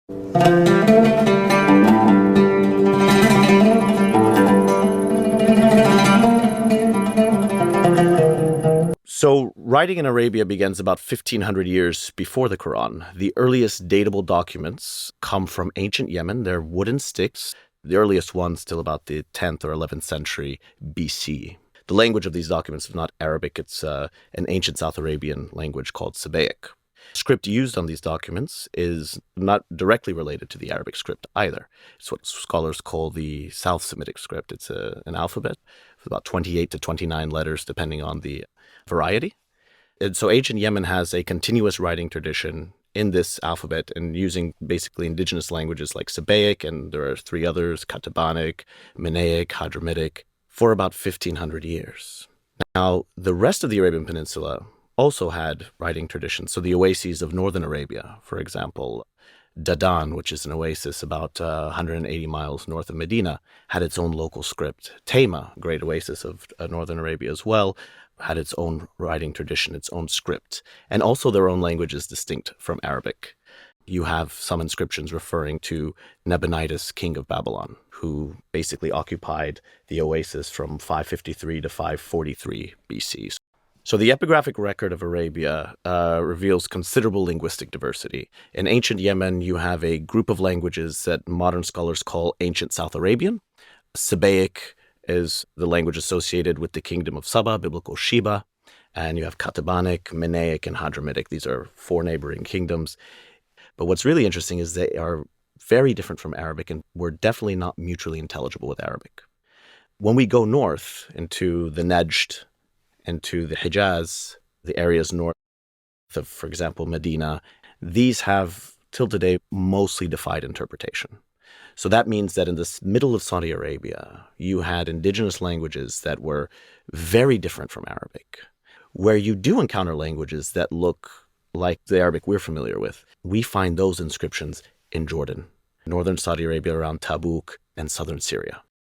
So, writing in Arabia begins about 1500 years before the Quran. The earliest datable documents come from ancient Yemen. They're wooden sticks, the earliest ones till about the 10th or 11th century BC. The language of these documents is not Arabic, it's an ancient South Arabian language called Sabaic. Script used on these documents is not directly related to the Arabic script either. It's what scholars call the South Semitic script. It's an alphabet with about 28 to 29 letters, depending on the variety. And so ancient Yemen has a continuous writing tradition in this alphabet and using basically indigenous languages like Sabaic, and there are three others, Katabanic, Minaic, Hadramitic, for about 1500 years. Now, the rest of the Arabian Peninsula also had writing traditions. So the oases of northern Arabia, for example, Dadan, which is an oasis about 180 miles north of Medina, had its own local script. Taima, a great oasis of northern Arabia as well, had its own writing tradition, its own script, and also their own languages distinct from Arabic. You have some inscriptions referring to Nabonidus, king of Babylon, who basically occupied the oasis from 553 to 543 BC. So the epigraphic record of Arabia reveals considerable linguistic diversity. In ancient Yemen, you have a group of languages that modern scholars call ancient South Arabian. Sabaic is the language associated with the kingdom of Saba, biblical Sheba. And you have Katabanic, Minaic, and Hadramitic. These are four neighboring kingdoms. But what's really interesting is they are very different from Arabic and were definitely not mutually intelligible with Arabic. When we go north into the Najd, into the Hijaz, the areas north of, for example, Medina, these have, till today, mostly defied interpretation. So that means that in the middle of Saudi Arabia, you had indigenous languages that were very different from Arabic. Where you do encounter languages that look like the Arabic we're familiar with, we find those inscriptions in Jordan, northern Saudi Arabia around Tabuk, and southern Syria.